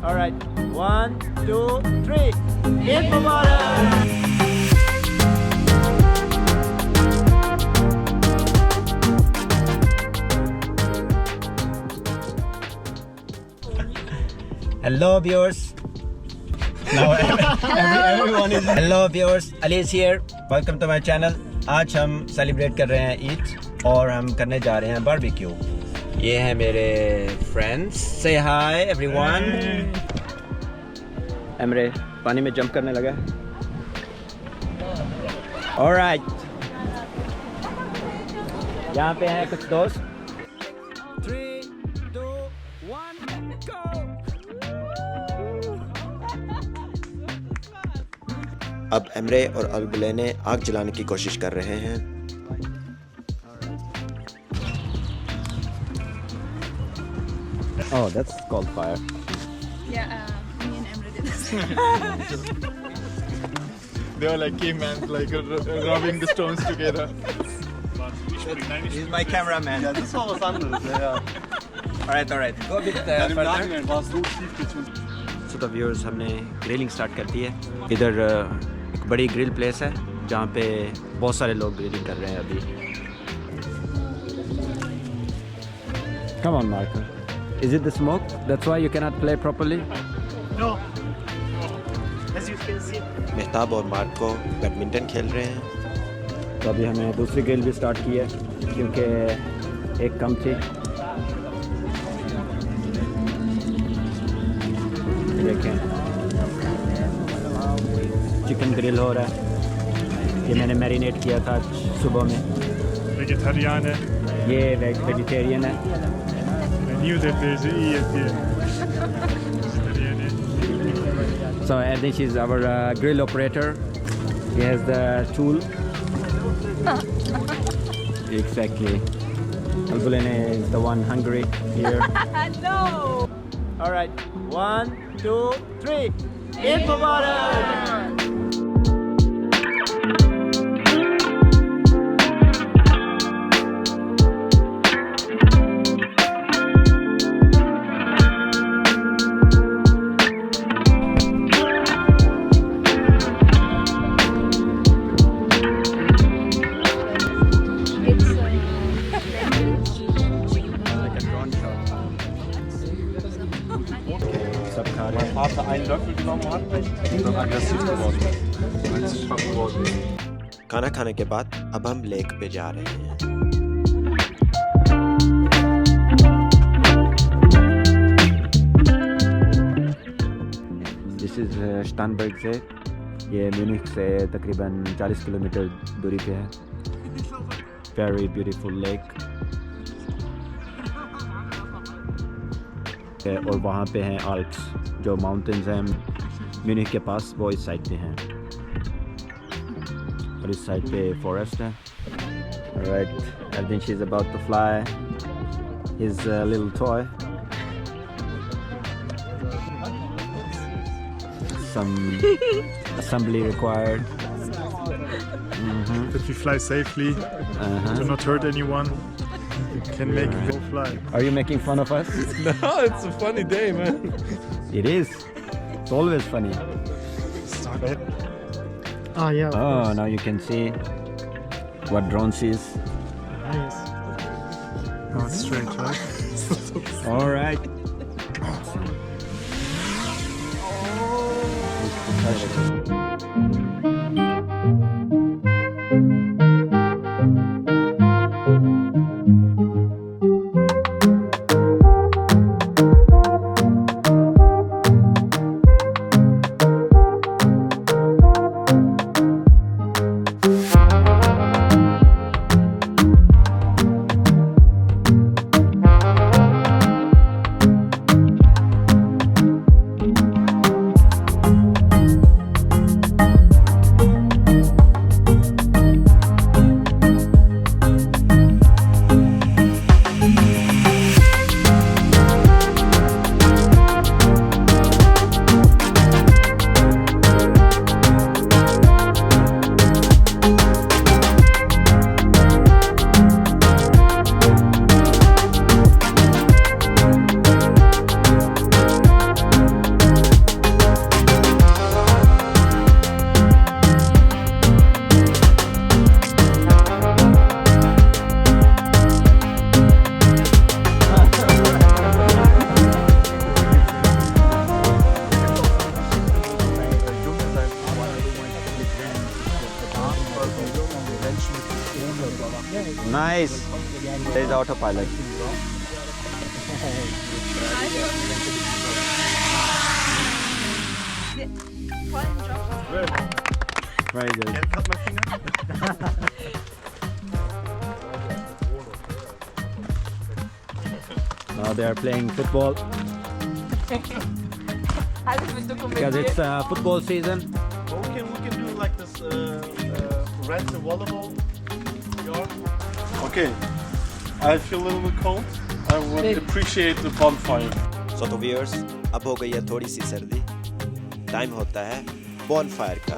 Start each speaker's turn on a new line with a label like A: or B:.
A: All right, 1, 2, 3. Eid Mubarak! Hello viewers. Now everyone is. Hello viewers. Ali is here. Welcome to my channel. आज हम celebrate कर रहे हैं ईद और हम करने जा रहे हैं बारबेक्यू. ये हैं मेरे friends. Say hi everyone. Emre पानी में जंप करने लगा. All right. यहाँ पे हैं कुछ दोस्त. 3, 2, 1, go.
B: अब एमरे और अलबुलैने आग जलाने की कोशिश कर रहे हैं.
A: Oh, that's called fire.
C: Yeah, me and Emre did this.
D: They were like cavemen, like rubbing the stones together.
A: He's my cameraman.
D: Ja, das war was anderes. Ja.
A: All right. Go a bit
D: Im
A: further.
D: Nachhinein war es so schief getunt.
A: So the viewers, हमने grilling start कर दी है. इधर एक बड़ी grill place है जहाँ पे बहुत सारे लोग ग्रिलिंग कर रहे हैं अभी. Come on, Marco. Is it the smoke? That's why you cannot play properly?
D: No. As you can see.
B: Mehtab और मार्को बैडमिंटन खेल रहे हैं.
A: तो अभी हमें दूसरी ग्रिल भी स्टार्ट की है क्योंकि एक कम थी. देखें चिकन ग्रिल हो रहा है. ये मैंने मैरिनेट किया था सुबह में.
D: Vegetarianer.
A: ये वेजिटेरियन है.
D: I knew that there's an E at the end. Vegetarianer.
A: So Erdinch is our grill operator. He has the tool. Exactly. Albulene is the one hungry here.
C: No!
A: All right. 1, 2, 3. Eid Mubarak!
C: It's
A: Like a drone shot. सब खा रहे हैं.
D: Vater einen Löffel genommen hat und dann aggressiv geworden ist. Als es schwach geworden ist.
B: खाना खाने के बाद अब हम लेक पे जा रहे हैं.
A: This is Starnberg से. ये म्यूनिख से तकरीबन 40 किलोमीटर दूरी पे है. Very beautiful lake. और वहाँ पे हैं आल्प्स जो माउंटेन्स हैं म्यूनिख के पास, वो इस साइड पे हैं और इस साइड पे फॉरेस्ट है. Alright, Erdinch is about to fly his little toy. Some assembly required.
D: That we fly safely, do not hurt anyone. You can make it fly.
A: Are you making fun of us?
D: No, it's a funny day, man.
A: It is. It's always funny.
D: Ah, yeah.
A: Oh, now you can see what drones is.
D: Nice. Oh, it's strange, right?
A: All right. Auto pilot Very good.
D: Can't cut my finger.
A: Now they are playing football because it's football season.
D: Well, we can do like this. Rent a volleyball yard. Okay. I feel a little bit cold. I would appreciate the bonfire.
B: सो तो viewers अब हो गई है थोड़ी सी सर्दी, time होता है bonfire का।